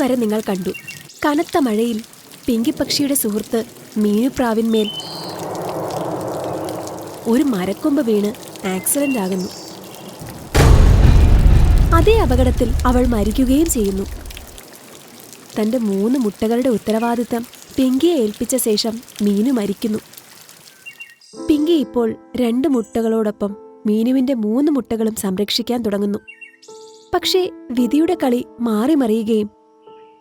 വരെ നിങ്ങൾ കണ്ടു. കനത്ത മഴയിൽ പിങ്കിപ്പക്ഷിയുടെ സുഹൃത്ത് മീനുപ്രാവിന്മേൽ ഒരു മരക്കൊമ്പ് വീണ് ആക്സിഡന്റ് ആകുന്നു. അതേ അപകടത്തിൽ അവൾ മരിക്കുകയും ചെയ്യുന്നു. തന്റെ 3 മുട്ടകളുടെ ഉത്തരവാദിത്തം പിങ്കിയെ ഏൽപ്പിച്ച ശേഷം മീനു മരിക്കുന്നു. പിങ്കി ഇപ്പോൾ 2 മുട്ടകളോടൊപ്പം മീനുവിന്റെ 3 മുട്ടകളും സംരക്ഷിക്കാൻ തുടങ്ങുന്നു. പക്ഷേ വിധിയുടെ കളി മാറി മറിയുകയും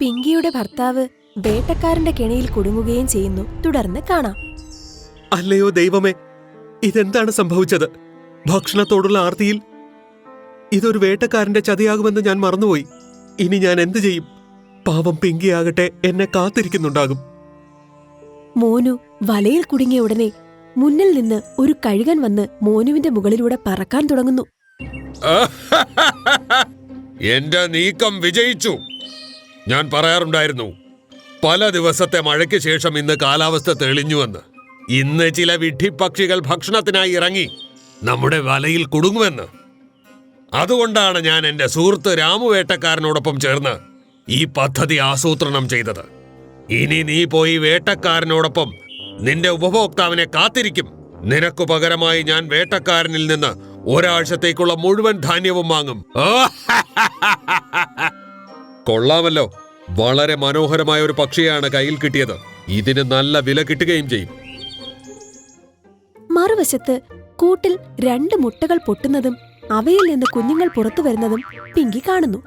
പിങ്കിയുടെ ഭർത്താവ് വേട്ടക്കാരന്റെ കെണിയിൽ കുടുങ്ങുകയും ചെയ്യുന്നു. തുടർന്ന് കാണാം. അല്ലയോ ദൈവമേ, ഇതെന്താണ് സംഭവിച്ചത്? ഭക്ഷണത്തോടുള്ള ആർത്തിയിൽ ഇതൊരു വേട്ടക്കാരന്റെ ചതിയാകുമെന്ന് ഞാൻ മറന്നുപോയി. ഇനി ഞാൻ എന്തു ചെയ്യും? പാവം പിങ്കിയാകട്ടെ എന്നെ കാത്തിരിക്കുന്നുണ്ടാകും. മോനു വലയിൽ കുടുങ്ങിയ ഉടനെ മുന്നിൽ നിന്ന് ഒരു കഴുകൻ വന്ന് മോനുവിന്റെ മുകളിലൂടെ പറക്കാൻ തുടങ്ങുന്നു. എന്റെ നീക്കം വിജയിച്ചു. ഞാൻ പറയാറുണ്ടായിരുന്നു, പല ദിവസത്തെ മഴയ്ക്ക് ശേഷം ഇന്ന് കാലാവസ്ഥ തെളിഞ്ഞുവെന്ന്. ഇന്ന് ചില വിഡ്ഢിപ്പക്ഷികൾ ഭക്ഷണത്തിനായി ഇറങ്ങി നമ്മുടെ വലയിൽ കുടുങ്ങുമെന്ന്. അതുകൊണ്ടാണ് ഞാൻ എന്റെ സുഹൃത്ത് രാമു വേട്ടക്കാരനോടൊപ്പം ചേർന്ന് ഈ പദ്ധതി ആസൂത്രണം ചെയ്തത്. ഇനി നീ പോയി വേട്ടക്കാരനോടൊപ്പം നിന്റെ ഉപഭോക്താവിനെ കാത്തിരിക്കും. നിനക്കു പകരമായി ഞാൻ വേട്ടക്കാരനിൽ നിന്ന് ഒരാഴ്ചത്തേക്കുള്ള മുഴുവൻ ധാന്യവും വാങ്ങും. കൊള്ളാമല്ലോ, വളരെ മനോഹരമായ ഒരു പക്ഷിയാണ് കയ്യിൽ കിട്ടിയത്. ഇതിന് നല്ല വില കിട്ടുകയും ചെയ്യും. മറുവശത്ത് കൂട്ടിൽ 2 മുട്ടകൾ പൊട്ടുന്നതും അവയിൽ നിന്ന് കുഞ്ഞുങ്ങൾ പുറത്തു വരുന്നതും പിങ്കി കാണുന്നു.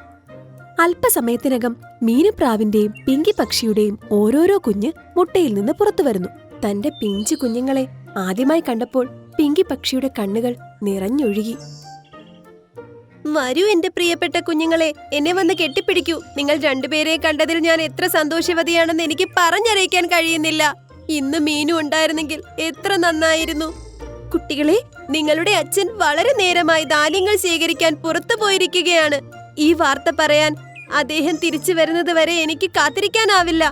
അല്പസമയത്തിനകം മീനുപ്രാവിന്റെയും പിങ്കി പക്ഷിയുടെയും ഓരോരോ കുഞ്ഞ് മുട്ടയിൽ നിന്ന് പുറത്തു വരുന്നു. തന്റെ പിഞ്ചു കുഞ്ഞുങ്ങളെ ആദ്യമായി കണ്ടപ്പോൾ പിങ്കി പക്ഷിയുടെ കണ്ണുകൾ നിറഞ്ഞൊഴുകി. വരൂ എന്റെ പ്രിയപ്പെട്ട കുഞ്ഞുങ്ങളെ, എന്നെ വന്ന് കെട്ടിപ്പിടിക്കൂ. നിങ്ങൾ 2 പേരെ കണ്ടതിൽ ഞാൻ എത്ര സന്തോഷവതിയാണെന്ന് എനിക്ക് പറഞ്ഞറിയിക്കാൻ കഴിയുന്നില്ല. ഇന്ന് മീനു ഉണ്ടായിരുന്നെങ്കിൽ എത്ര നന്നായിരുന്നു. കുട്ടികളെ, നിങ്ങളുടെ അച്ഛൻ വളരെ നേരമായി ധാന്യങ്ങൾ ശേഖരിക്കാൻ പുറത്തു പോയിരിക്കുകയാണ്. ഈ വാർത്ത പറയാൻ അദ്ദേഹം തിരിച്ചു വരുന്നത് വരെ എനിക്ക് കാത്തിരിക്കാനാവില്ല.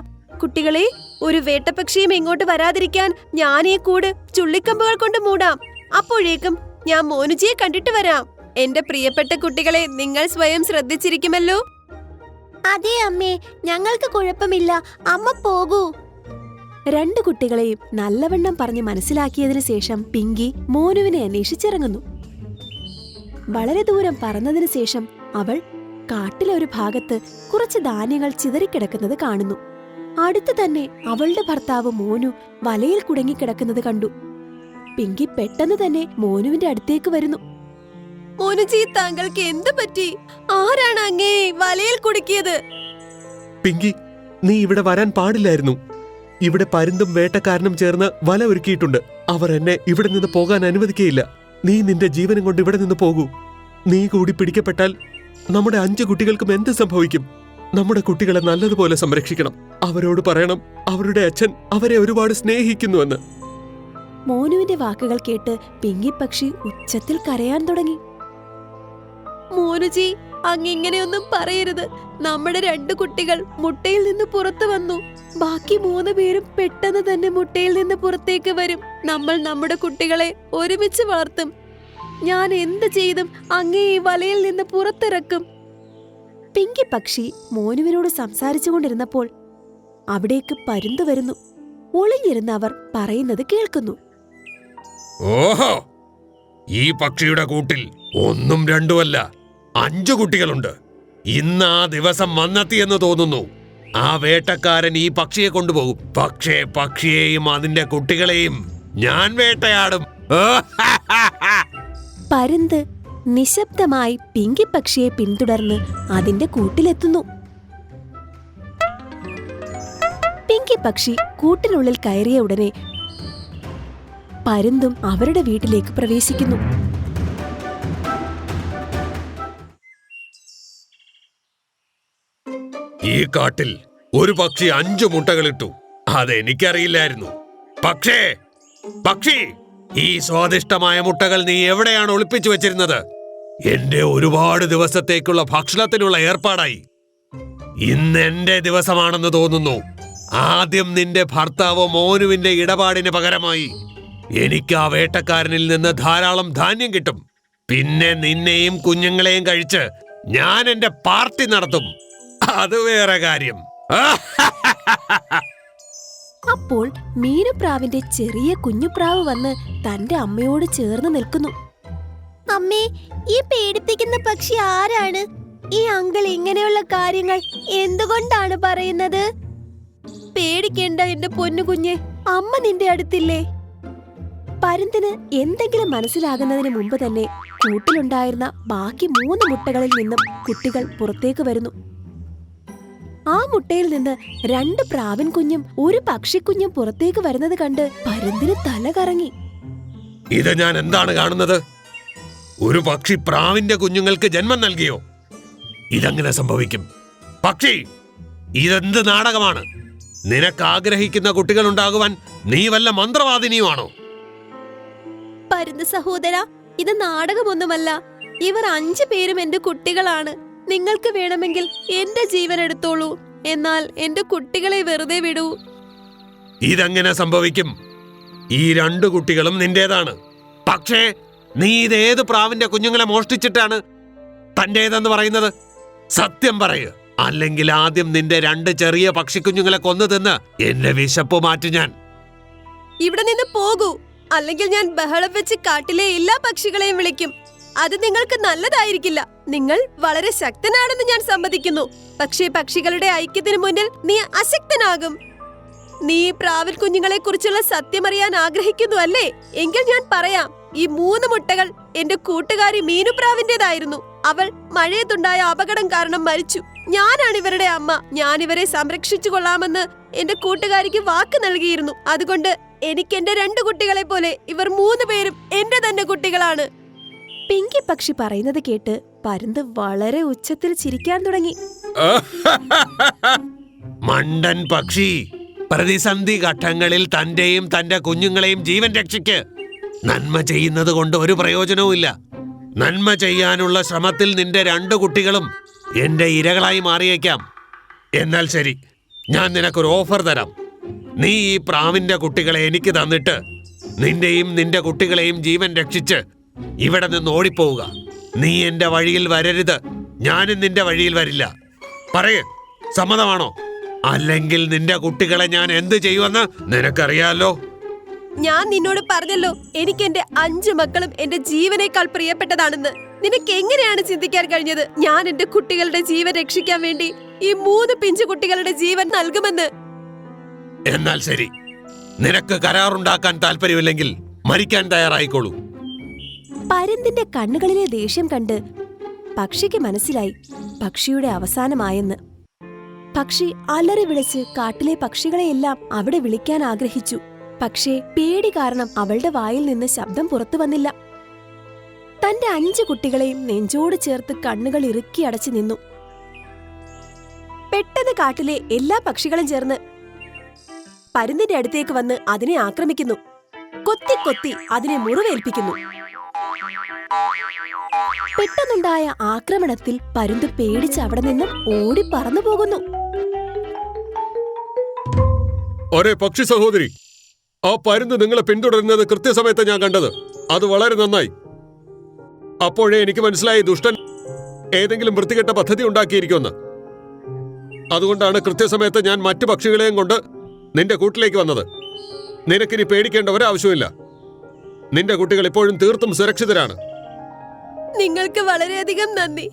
കുട്ടികളെ, ഒരു വേട്ടപ്പക്ഷിയും ഇങ്ങോട്ട് വരാതിരിക്കാൻ ഞാൻ ഈ കൂട് ചുള്ളിക്കമ്പുകൾ കൊണ്ട് മൂടാം. അപ്പോഴേക്കും ഞാൻ മോനുജിയെ കണ്ടിട്ട് വരാം. എന്റെ പ്രിയപ്പെട്ട കുട്ടികളെ, നിങ്ങൾ സ്വയം ശ്രദ്ധിച്ചിരിക്കുമല്ലോ. അതെ അമ്മേ, ഞങ്ങൾക്ക് കുഴപ്പമില്ല. അമ്മ പോകൂ. 2 കുട്ടികളെയും നല്ലവണ്ണം പറഞ്ഞ് മനസ്സിലാക്കിയതിനു ശേഷം പിങ്കി മോനുവിനെ അന്വേഷിച്ചിറങ്ങുന്നു. വളരെ ദൂരം പറന്നതിനു ശേഷം അവൾ കാട്ടിലെ ഒരു ഭാഗത്ത് കുറച്ച് ധാന്യങ്ങൾ ചിതറിക്കിടക്കുന്നത് കാണുന്നു. അടുത്ത് തന്നെ അവളുടെ ഭർത്താവ് മോനു വലയിൽ കുടുങ്ങിക്കിടക്കുന്നത് കണ്ടു. പിങ്കി പെട്ടെന്ന് തന്നെ മോനുവിന്റെ അടുത്തേക്ക് വരുന്നു. മോനുജി, താങ്കൾക്ക് എന്ത് പറ്റി? ആരാണ് അങ്ങേ വലയിൽ കുടുക്കിയത്? പിങ്കി, നീ ഇവിടെ വരാൻ പാടില്ലായിരുന്നു. ഇവിടെ പരുന്തും വേട്ടക്കാരനും ചേർന്ന് വല ഒരുക്കിയിട്ടുണ്ട്. അവർ എന്നെ ഇവിടെ നിന്ന് പോകാൻ അനുവദിക്കുകയില്ല. നീ നിന്റെ ജീവനും കൊണ്ട് ഇവിടെ നിന്ന് പോകൂ. നീ കൂടി പിടിക്കപ്പെട്ടാൽ നമ്മുടെ 5 കുട്ടികൾക്കും എന്ത് സംഭവിക്കും? നമ്മുടെ കുട്ടികളെ നല്ലതുപോലെ സംരക്ഷിക്കണം. അവരോട് പറയണം അവരുടെ അച്ഛൻ അവരെ ഒരുപാട് സ്നേഹിക്കുന്നുവെന്ന്. മോനുവിന്റെ വാക്കുകൾ കേട്ട് പിങ്കി പക്ഷി ഉച്ചത്തിൽ കരയാൻ തുടങ്ങി. മോനുജി, അങ്ങിങ്ങനെയൊന്നും പറയരുത്. നമ്മുടെ 2 കുട്ടികൾ മുട്ടയിൽ നിന്ന് പുറത്തു വന്നു. ബാക്കി 3 പേരും പെട്ടെന്ന് തന്നെ മുട്ടയിൽ നിന്ന് പുറത്തേക്ക് വരും. നമ്മൾ നമ്മുടെ കുട്ടികളെ ഒരുമിച്ച് വളർത്തും. ഞാൻ എന്ത് ചെയ്തും അങ്ങേ ഈ വലയിൽ നിന്ന് പുറത്തിറക്കും. പിങ്കി പക്ഷി മോനുവിനോട് സംസാരിച്ചുകൊണ്ടിരുന്നപ്പോൾ അവിടേക്ക് പരുന്ത് വരുന്നു. ഒളിഞ്ഞിരുന്ന് അവർ പറയുന്നത് കേൾക്കുന്നു. ഓഹോ, ഈ പക്ഷിയുടെ കൂട്ടിൽ 1ഉം 2ഉമല്ല 5 കുട്ടികളുണ്ട്. ഇന്ന് ആ ദിവസം വന്നെത്തിയെന്ന് തോന്നുന്നു. ആ വേട്ടക്കാരൻ ഈ പക്ഷിയെ കൊണ്ടുപോകും. പക്ഷേ പക്ഷിയെയും അതിന്റെ കുട്ടികളെയും ഞാൻ വേട്ടയാടും. പരുന്ത് നിശബ്ദമായി പിങ്കി പക്ഷിയെ പിന്തുടർന്ന് അതിന്റെ കൂട്ടിലെത്തുന്നു. പിങ്കി പക്ഷി കൂട്ടിനുള്ളിൽ കയറിയ ഉടനെ പരുന്തും അവരുടെ വീട്ടിലേക്ക് പ്രവേശിക്കുന്നു. ഈ കാട്ടിൽ ഒരു പക്ഷി 5 മുട്ടകളിട്ടു. അതെനിക്കറിയില്ലായിരുന്നു. പക്ഷി, ഈ സ്വാദിഷ്ടമായ മുട്ടകൾ നീ എവിടെയാണ് ഒളിപ്പിച്ചു വെച്ചിരുന്നത്? എന്റെ ഒരുപാട് ദിവസത്തേക്കുള്ള ഭക്ഷണത്തിനുള്ള ഏർപ്പാടായി. ഇന്ന് എന്റെ ദിവസമാണെന്ന് തോന്നുന്നു. ആദ്യം നിന്റെ ഭർത്താവ് മോനുവിന്റെ ഇടപാടിന് പകരമായി എനിക്ക് ആ വേട്ടക്കാരനിൽ നിന്ന് ധാരാളം ധാന്യം കിട്ടും. പിന്നെ നിന്നെയും കുഞ്ഞുങ്ങളെയും കഴിച്ച് ഞാൻ എന്റെ പാർട്ടി നടത്തും. അത് വേറെ കാര്യം. അപ്പോൾ മീനുപ്രാവിന്റെ ചെറിയ കുഞ്ഞുപ്രാവ് വന്ന് തന്റെ അമ്മയോട് ചേർന്ന് നിൽക്കുന്നു. അമ്മേ, ഈ പേടിപ്പിക്കുന്ന പക്ഷി ആരാണ്? ഈ അങ്കിൾ ഇങ്ങനെയുള്ള കാര്യങ്ങൾ എന്തുകൊണ്ടാണ് പറയുന്നത്? പേടിക്കേണ്ട എന്റെ പൊന്നു കുഞ്ഞെ, അമ്മ നിന്റെ അടുത്തില്ലേ? പരുന്തിന് എന്തെങ്കിലും മനസ്സിലാകുന്നതിന് മുമ്പ് തന്നെ കൂട്ടിലുണ്ടായിരുന്ന ബാക്കി 3 മുട്ടകളിൽ നിന്നും കുട്ടികൾ പുറത്തേക്ക് വരുന്നു. ആ മുട്ടയിൽ നിന്ന് 2 പ്രാവിൻ കുഞ്ഞും 1 പക്ഷിക്കുഞ്ഞും പുറത്തേക്ക് വരുന്നത് കണ്ട് പരുന്തിന് തല കറങ്ങി. ഇത് ഞാൻ എന്താണ് കാണുന്നത്? ഒരു പക്ഷി പ്രാവിന്റെ കുഞ്ഞുങ്ങൾക്ക് ജന്മം നൽകിയോ? ഇതെങ്ങനെ സംഭവിക്കും? പക്ഷി, ഇതെന്ത് നാടകമാണ്? നിനക്ക് ആഗ്രഹിക്കുന്ന കുട്ടികൾ ഉണ്ടാകുവാൻ നീ വല്ല മന്ത്രവാദിനിയുമാണോ? പരുന്ത് സഹോദര, ഇത് നാടകമൊന്നുമല്ല. ഇവർ 5 പേരും എന്റെ കുട്ടികളാണ്. നിങ്ങൾക്ക് വേണമെങ്കിൽ എന്റെ ജീവൻ എടുത്തോളൂ, എന്നാൽ എന്റെ കുട്ടികളെ വെറുതെ വിടൂ. ഇതെങ്ങനെ സംഭവിക്കും? ഈ 2 കുട്ടികളും നിന്റേതാണ്. പക്ഷേ നീ ഇതേത് പ്രാവിന്റെ കുഞ്ഞുങ്ങളെ മോഷ്ടിച്ചിട്ടാണ് തന്റേതെന്ന് പറയുന്നത്? സത്യം പറയൂ, അല്ലെങ്കിൽ ആദ്യം നിന്റെ 2 ചെറിയ പക്ഷിക്കുഞ്ഞുങ്ങളെ കൊന്നു തിന്ന് എന്റെ വിശപ്പ് മാറ്റും ഞാൻ. ഇവിടെ നിന്ന് പോകൂ, അല്ലെങ്കിൽ ഞാൻ ബഹളം വെച്ച് കാട്ടിലെ എല്ലാ പക്ഷികളെയും വിളിക്കും. അത് നിങ്ങൾക്ക് നല്ലതായിരിക്കില്ല. നിങ്ങൾ വളരെ ശക്തനാണെന്ന് ഞാൻ സമ്മതിക്കുന്നു, പക്ഷേ പക്ഷികളുടെ ഐക്യത്തിന് മുന്നിൽ നീ അശക്തനാകും. നീ പ്രാവിൽ കുഞ്ഞുങ്ങളെ കുറിച്ചുള്ള സത്യമറിയാൻ ആഗ്രഹിക്കുന്നു അല്ലേ? എങ്കിൽ ഞാൻ പറയാം. ഈ 3 മുട്ടകൾ എന്റെ കൂട്ടുകാരി മീനുപ്രാവിന്റേതായിരുന്നു. അവൾ മഴയത്തുണ്ടായ അപകടം കാരണം മരിച്ചു. ഞാനാണ് ഇവരുടെ അമ്മ. ഞാൻ ഇവരെ സംരക്ഷിച്ചു കൊള്ളാമെന്ന് എന്റെ കൂട്ടുകാരിക്ക് വാക്ക് നൽകിയിരുന്നു. അതുകൊണ്ട് എനിക്ക് എന്റെ 2 കുട്ടികളെ പോലെ ഇവർ 3 പേരും എന്റെ തന്നെ കുട്ടികളാണ്. പിങ്കി പക്ഷി പറയുന്നത് കേട്ട് പരുന്ത് വളരെ ഉച്ചത്തിൽ ചിരിക്കാൻ തുടങ്ങി. മണ്ടൻ പക്ഷി, പ്രതിസന്ധി ഘട്ടങ്ങളിൽ തന്റെയും തന്റെ കുഞ്ഞുങ്ങളെയും ജീവൻ രക്ഷിക്ക്. നന്മ ചെയ്യുന്നത് കൊണ്ട് ഒരു പ്രയോജനവുമില്ല. നന്മ ചെയ്യാനുള്ള ശ്രമത്തിൽ നിന്റെ 2 കുട്ടികളും എന്റെ ഇരകളായി മാറിയേക്കാം. എന്നാൽ ശരി, ഞാൻ നിനക്കൊരു ഓഫർ തരാം. നീ ഈ പ്രാവിന്റെ കുട്ടികളെ എനിക്ക് തന്നിട്ട് നിന്റെയും നിന്റെ കുട്ടികളെയും ജീവൻ രക്ഷിച്ച് ഇവിടെ നിന്ന് ഓടിപ്പോവുക. നീ എന്റെ വഴിയിൽ വരരുത്, ഞാനും നിന്റെ വഴിയിൽ വരില്ല. പറയ്, സമ്മതമാണോ? അല്ലെങ്കിൽ നിന്റെ കുട്ടികളെ ഞാൻ എന്ത് ചെയ്യുമെന്ന് നിനക്കറിയാലോ. ഞാൻ നിന്നോട് പറഞ്ഞല്ലോ, എനിക്ക് എന്റെ 5 മക്കളും എന്റെ ജീവനേക്കാൾ പ്രിയപ്പെട്ടതാണെന്ന്. നിനക്ക് എങ്ങനെയാണ് ചിന്തിക്കാൻ കഴിഞ്ഞത് ഞാൻ എന്റെ കുട്ടികളുടെ ജീവൻ രക്ഷിക്കാൻ വേണ്ടി ഈ 3 പിഞ്ചു കുട്ടികളുടെ ജീവൻ നൽകുമെന്ന്? എന്നാൽ ശരി, നിനക്ക് കരാറുണ്ടാക്കാൻ താല്പര്യമില്ലെങ്കിൽ മരിക്കാൻ തയ്യാറായിക്കോളൂ. പരുന്തിന്റെ കണ്ണുകളിലെ ദേഷ്യം കണ്ട് പക്ഷിക്ക് മനസ്സിലായി പക്ഷിയുടെ അവസാനമായെന്ന്. പക്ഷി അലറി വിളിച്ച് കാട്ടിലെ പക്ഷികളെയെല്ലാം അവിടെ വിളിക്കാൻ ആഗ്രഹിച്ചു. പക്ഷേ പേടി കാരണം അവളുടെ വായിൽ നിന്ന് ശബ്ദം പുറത്തു വന്നില്ല. തന്റെ 5 കുട്ടികളെയും നെഞ്ചോട് ചേർത്ത് കണ്ണുകൾ ഇറുക്കി അടച്ചു നിന്നു. പെട്ടെന്ന് കാട്ടിലെ എല്ലാ പക്ഷികളും ചേർന്ന് പരുന്തിന്റെ അടുത്തേക്ക് വന്ന് അതിനെ ആക്രമിക്കുന്നു. കൊത്തി കൊത്തി അതിനെ മുറിവേൽപ്പിക്കുന്നു. പെട്ടെന്നുണ്ടായ ആക്രമണത്തിൽ പരുന്ത് പേടിച്ച് അവിടെ നിന്നും ഓടി പറന്നു പോകുന്നു. ഒരേ പക്ഷി സഹോദരി, ആ പരുന്ത് നിങ്ങളെ പിന്തുടരുന്നത് കൃത്യസമയത്ത് ഞാൻ കണ്ടത്. അത് വളരെ നന്നായി. അപ്പോഴേ എനിക്ക് മനസ്സിലായി ദുഷ്ടൻ ഏതെങ്കിലും വൃത്തികെട്ട പദ്ധതി ഉണ്ടാക്കിയിരിക്കുമെന്ന്. അതുകൊണ്ടാണ് കൃത്യസമയത്ത് ഞാൻ മറ്റു പക്ഷികളെയും കൊണ്ട് നിന്റെ കൂട്ടിലേക്ക് വന്നത്. നിനക്കിനി പേടിക്കേണ്ട ഒരാവശ്യമില്ല. നിന്റെ കുട്ടികൾ ഇപ്പോഴും തീർത്തും സുരക്ഷിതരാണ്. നിങ്ങൾക്ക് വളരെയധികം നന്ദി.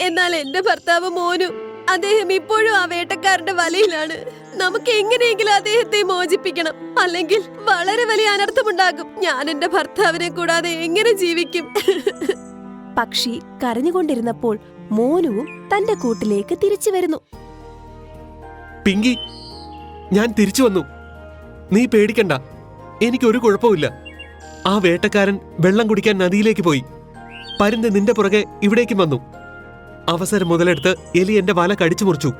എന്നാൽ എന്റെ ഭർത്താവ് മോനു, അദ്ദേഹം ഇപ്പോഴും ആ വേട്ടക്കാരന്റെ വലയിലാണ്. നമുക്ക് എങ്ങനെയെങ്കിലും അദ്ദേഹത്തെ മോചിപ്പിക്കണം, അല്ലെങ്കിൽ വളരെ വലിയ അനർത്ഥമുണ്ടാകും. ഞാൻ എന്റെ ഭർത്താവിനെ കൂടാതെ എങ്ങനെ ജീവിക്കും? പക്ഷി കരഞ്ഞുകൊണ്ടിരുന്നപ്പോൾ മോനുവും തന്റെ കൂട്ടിലേക്ക് തിരിച്ചു വരുന്നു. പിങ്കി, ഞാൻ തിരിച്ചു വന്നു. നീ പേടിക്കണ്ട, എനിക്കൊരു കുഴപ്പമില്ല. ആ വേട്ടക്കാരൻ വെള്ളം കുടിക്കാൻ നദിയിലേക്ക് പോയി. പരുന്ത് നിന്റെ പുറകെ ഇവിടേക്കും വന്നു. അവസരം മുതലെടുത്ത് എലി എന്റെ വല കടിച്ചു മുറിച്ചു.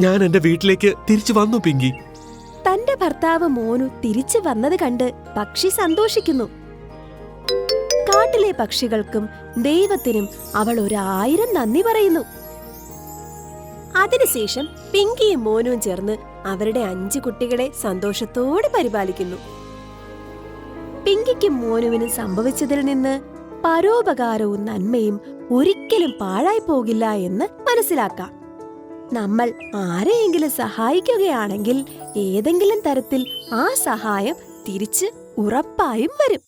ഞാൻ എന്റെ വീട്ടിലേക്ക് തിരിച്ചു വന്നു. പിങ്കി, തന്റെ ഭർത്താവ് മോനു തിരിച്ചു വന്നത് കണ്ട് പക്ഷി സന്തോഷിക്കുന്നു. കാട്ടിലെ പക്ഷികൾക്കും ദൈവത്തിനും അവൾ 1000 നന്ദി പറയുന്നു. അതിനുശേഷം പിങ്കിയും മോനും ചേർന്ന് അവരുടെ 5 കുട്ടികളെ സന്തോഷത്തോടെ പരിപാലിക്കുന്നു. പിങ്കിക്കും മോനുവിനും സംഭവിച്ചതിൽ നിന്ന് പരോപകാരവും നന്മയും ഒരിക്കലും പാഴായി പോകില്ല എന്ന് മനസ്സിലാക്കാം. നമ്മൾ ആരെയെങ്കിലും സഹായിക്കുകയാണെങ്കിൽ ഏതെങ്കിലും തരത്തിൽ ആ സഹായം തിരിച്ച് ഉറപ്പായും വരും.